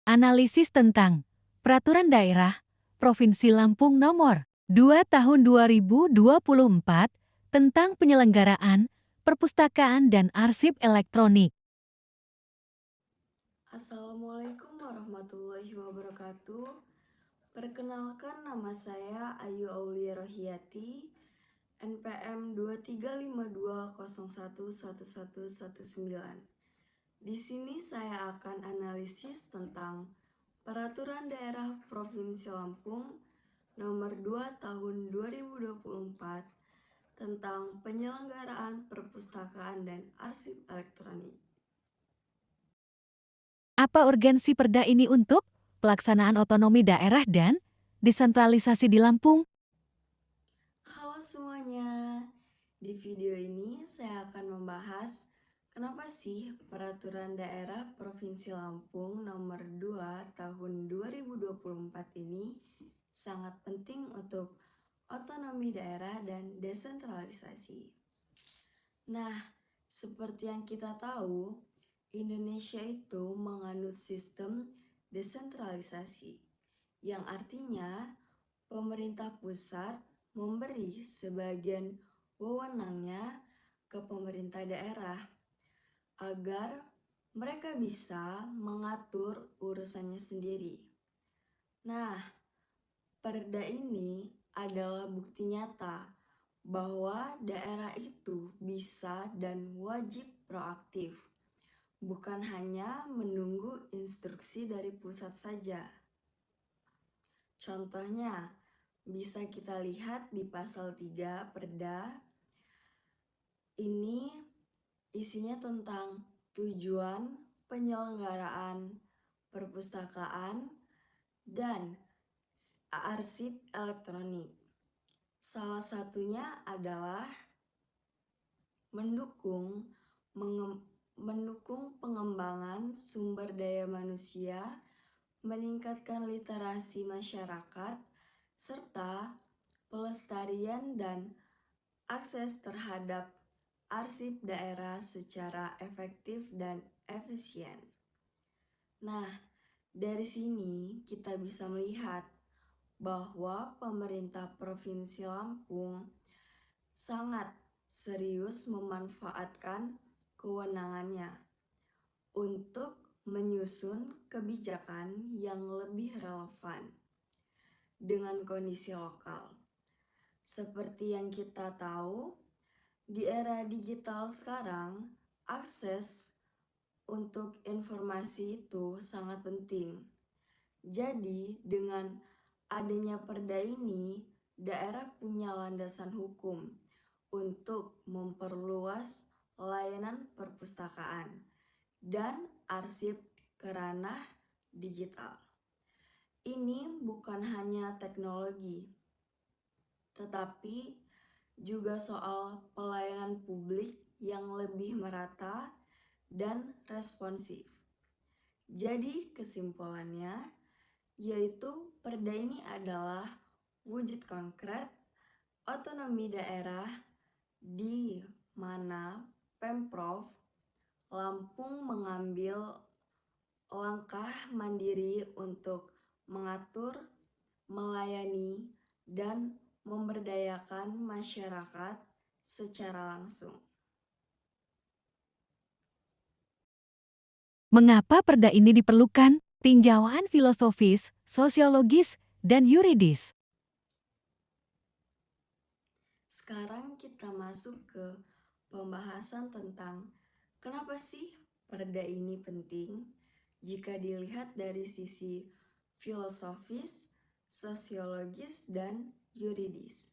Analisis tentang Peraturan Daerah Provinsi Lampung Nomor 2 Tahun 2024 tentang penyelenggaraan perpustakaan dan arsip elektronik. Assalamualaikum warahmatullahi wabarakatuh. Perkenalkan, nama saya Ayu Aulia Rohiyati, NPM 2352011119. Di sini saya akan analisis tentang Peraturan Daerah Provinsi Lampung Nomor 2 Tahun 2024 tentang penyelenggaraan perpustakaan dan arsip elektronik. Apa urgensi perda ini untuk pelaksanaan otonomi daerah dan desentralisasi di Lampung? Halo semuanya, di video ini saya akan membahas kenapa sih Peraturan Daerah Provinsi Lampung Nomor 2 Tahun 2024 ini sangat penting untuk otonomi daerah dan desentralisasi. Nah, seperti yang kita tahu, Indonesia itu menganut sistem desentralisasi, yang artinya pemerintah pusat memberi sebagian wewenangnya ke pemerintah daerah agar mereka bisa mengatur urusannya sendiri. Nah, perda ini adalah bukti nyata bahwa daerah itu bisa dan wajib proaktif, bukan hanya menunggu instruksi dari pusat saja. Contohnya, bisa kita lihat di pasal 3 Perda. Ini isinya tentang tujuan penyelenggaraan perpustakaan dan arsip elektronik. Salah satunya adalah mendukung pengembangan sumber daya manusia, meningkatkan literasi masyarakat, serta pelestarian dan akses terhadap arsip daerah secara efektif dan efisien. Nah, dari sini kita bisa melihat bahwa pemerintah Provinsi Lampung sangat serius memanfaatkan kewenangannya untuk menyusun kebijakan yang lebih relevan dengan kondisi lokal. Seperti yang kita tahu, di era digital sekarang, akses untuk informasi itu sangat penting. Jadi, dengan adanya perda ini, daerah punya landasan hukum untuk memperluas layanan perpustakaan dan arsip ke ranah digital. Ini bukan hanya teknologi, tetapi juga soal pelayanan publik yang lebih merata dan responsif. Jadi kesimpulannya, yaitu perda ini adalah wujud konkret otonomi daerah di mana Pemprov Lampung mengambil langkah mandiri untuk mengatur, melayani, dan memberdayakan masyarakat secara langsung. Mengapa perda ini diperlukan? Tinjauan filosofis, sosiologis, dan yuridis. Sekarang kita masuk ke pembahasan tentang kenapa sih perda ini penting jika dilihat dari sisi filosofis, sosiologis, dan yuridis.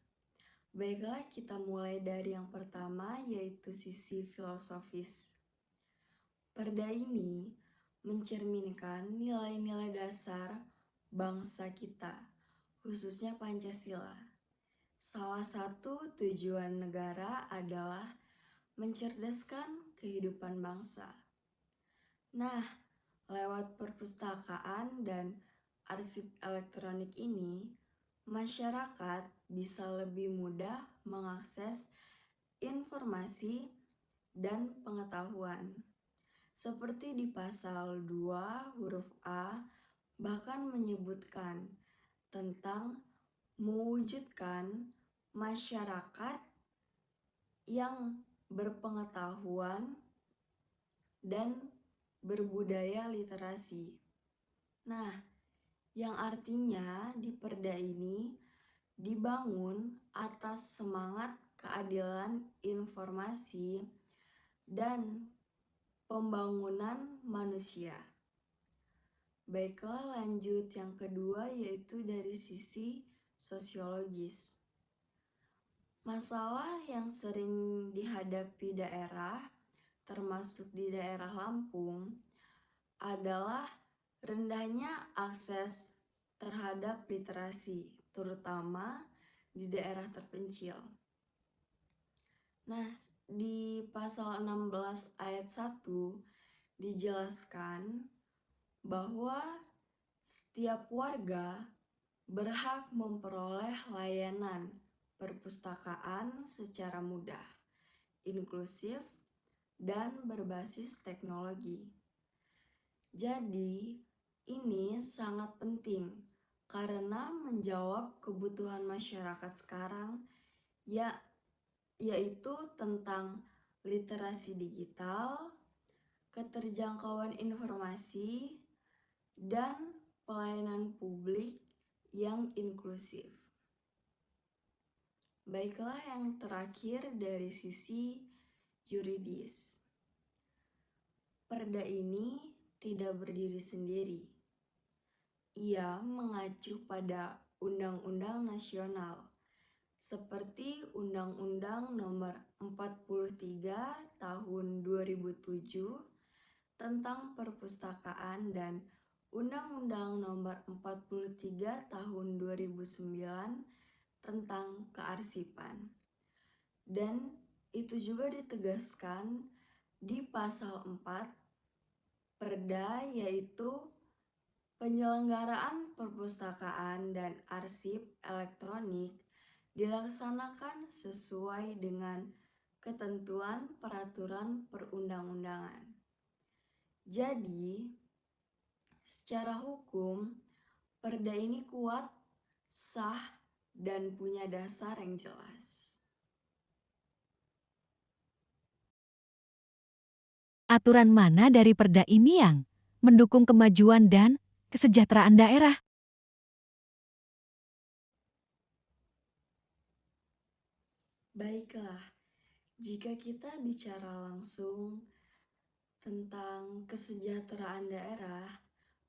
Baiklah, kita mulai dari yang pertama, yaitu sisi filosofis. Perda ini mencerminkan nilai-nilai dasar bangsa kita, khususnya Pancasila. Salah satu tujuan negara adalah mencerdaskan kehidupan bangsa. Nah, lewat perpustakaan dan arsip elektronik ini, masyarakat bisa lebih mudah mengakses informasi dan pengetahuan. Seperti di pasal 2 huruf A bahkan menyebutkan tentang mewujudkan masyarakat yang berpengetahuan dan berbudaya literasi. Nah, yang artinya di perda ini dibangun atas semangat keadilan informasi dan pembangunan manusia. Baiklah, lanjut yang kedua, yaitu dari sisi sosiologis. Masalah yang sering dihadapi daerah, termasuk di daerah Lampung, adalah rendahnya akses terhadap literasi, terutama di daerah terpencil. Nah, di pasal 16 ayat 1 dijelaskan bahwa setiap warga berhak memperoleh layanan perpustakaan secara mudah, inklusif, dan berbasis teknologi. Jadi, ini sangat penting karena menjawab kebutuhan masyarakat sekarang, yaitu tentang literasi digital, keterjangkauan informasi, dan pelayanan publik yang inklusif. Baiklah, yang terakhir dari sisi yuridis. Perda ini tidak berdiri sendiri. Ia mengacu pada undang-undang nasional seperti Undang-Undang Nomor 43 Tahun 2007 tentang Perpustakaan dan Undang-Undang Nomor 43 Tahun 2009 tentang Kearsipan. Dan itu juga ditegaskan di pasal 4 Perda, yaitu penyelenggaraan perpustakaan dan arsip elektronik dilaksanakan sesuai dengan ketentuan peraturan perundang-undangan. Jadi, secara hukum, perda ini kuat, sah, dan punya dasar yang jelas. Aturan mana dari perda ini yang mendukung kemajuan dan kesejahteraan daerah? Baiklah, jika kita bicara langsung tentang kesejahteraan daerah,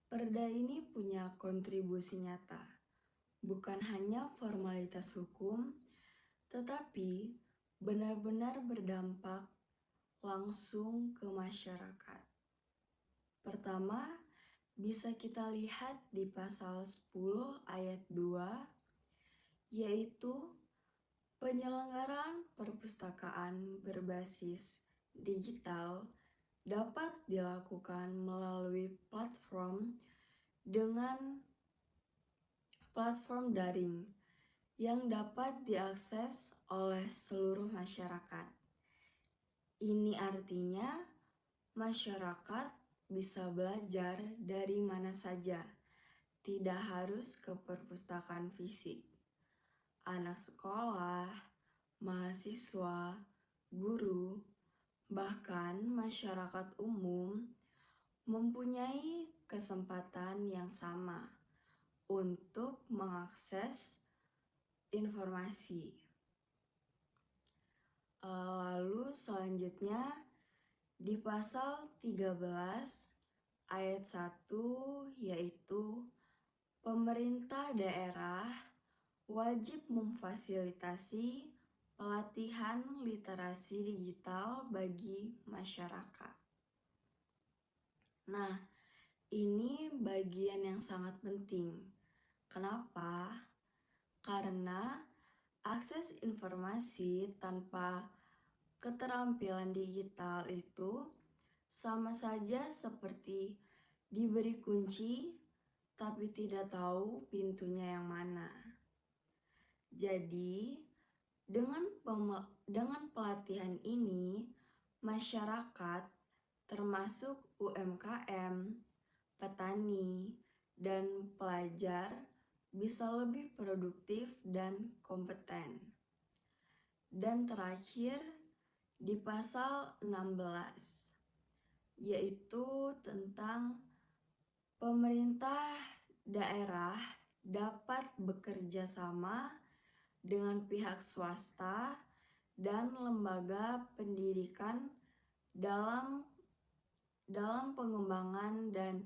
perda ini punya kontribusi nyata, bukan hanya formalitas hukum, tetapi benar-benar berdampak langsung ke masyarakat. Pertama, bisa kita lihat di pasal 10 ayat 2, yaitu penyelenggaraan perpustakaan berbasis digital dapat dilakukan melalui platform dengan platform daring yang dapat diakses oleh seluruh masyarakat. Ini artinya masyarakat bisa belajar dari mana saja, tidak harus ke perpustakaan fisik. Anak sekolah, mahasiswa, guru, bahkan masyarakat umum mempunyai kesempatan yang sama untuk mengakses informasi. Lalu selanjutnya di pasal 13 ayat 1, yaitu pemerintah daerah wajib memfasilitasi pelatihan literasi digital bagi masyarakat. Nah, ini bagian yang sangat penting. Kenapa? Karena akses informasi tanpa keterampilan digital itu sama saja seperti diberi kunci tapi tidak tahu pintunya yang mana. Jadi, dengan pelatihan ini, masyarakat termasuk UMKM, petani, dan pelajar bisa lebih produktif dan kompeten. Dan terakhir di pasal 16, yaitu tentang pemerintah daerah dapat bekerja sama dengan pihak swasta dan lembaga pendidikan dalam pengembangan dan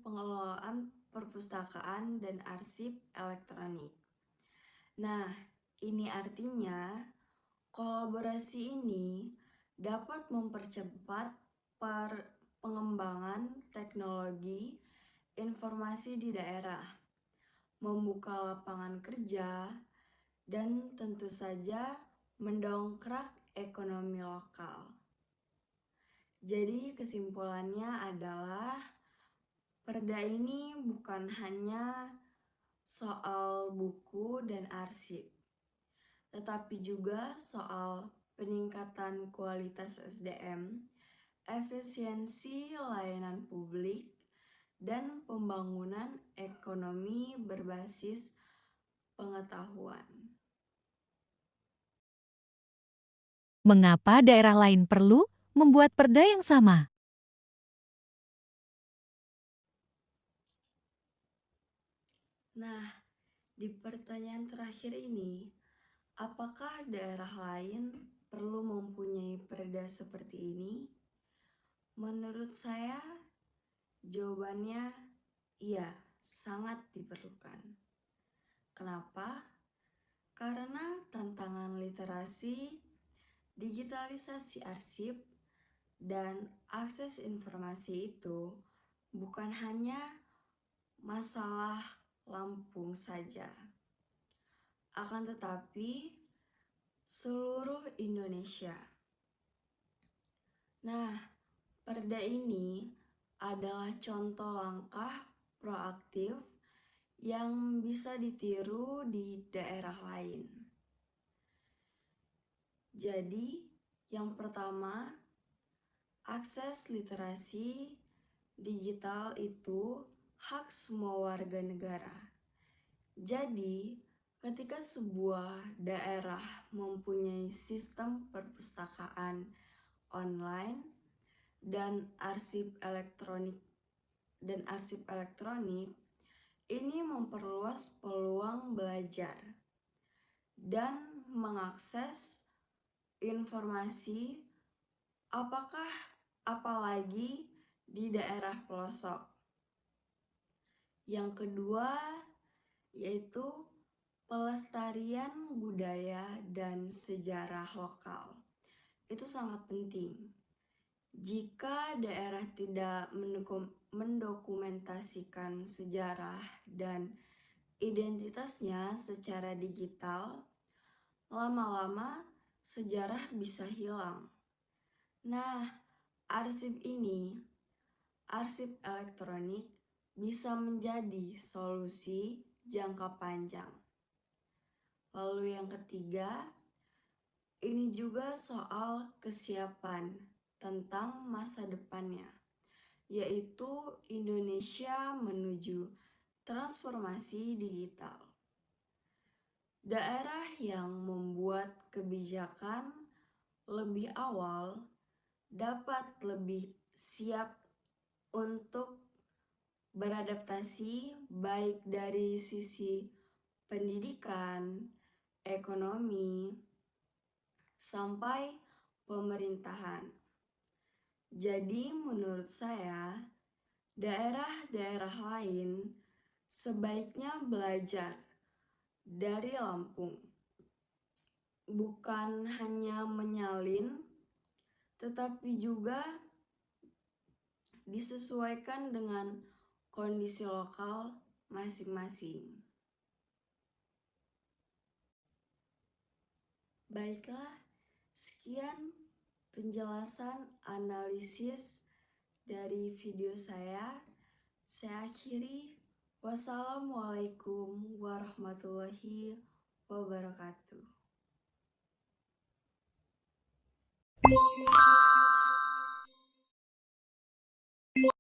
pengelolaan perpustakaan dan arsip elektronik. Nah, ini artinya kolaborasi ini dapat mempercepat pengembangan teknologi informasi di daerah, membuka lapangan kerja, dan tentu saja mendongkrak ekonomi lokal. Jadi kesimpulannya adalah perda ini bukan hanya soal buku dan arsip, tetapi juga soal peningkatan kualitas SDM, efisiensi layanan publik, dan pembangunan ekonomi berbasis pengetahuan. Mengapa daerah lain perlu membuat perda yang sama? Nah, di pertanyaan terakhir ini, apakah daerah lain perlu mempunyai perda seperti ini? Menurut saya, jawabannya iya, sangat diperlukan. Kenapa? Karena tantangan literasi, digitalisasi arsip, dan akses informasi itu bukan hanya masalah Lampung saja, akan tetapi seluruh Indonesia. Nah, perda ini adalah contoh langkah proaktif yang bisa ditiru di daerah lain. Jadi, yang pertama, akses literasi digital itu hak semua warga negara. Jadi, ketika sebuah daerah mempunyai sistem perpustakaan online dan arsip elektronik, ini memperluas peluang belajar dan mengakses informasi, apalagi di daerah pelosok. Yang kedua, yaitu pelestarian budaya dan sejarah lokal. Itu sangat penting. Jika daerah tidak mendokumentasikan sejarah dan identitasnya secara digital, lama-lama sejarah bisa hilang. Nah, arsip elektronik bisa menjadi solusi jangka panjang. Lalu yang ketiga, ini juga soal kesiapan tentang masa depannya, yaitu Indonesia menuju transformasi digital. Daerah yang membuat kebijakan lebih awal dapat lebih siap untuk beradaptasi baik dari sisi pendidikan, ekonomi, sampai pemerintahan. Jadi menurut saya, daerah-daerah lain sebaiknya belajar dari Lampung. Bukan hanya menyalin, tetapi juga disesuaikan dengan kondisi lokal masing-masing. Baiklah, sekian penjelasan analisis dari video saya. Saya akhiri. Wassalamualaikum warahmatullahi wabarakatuh.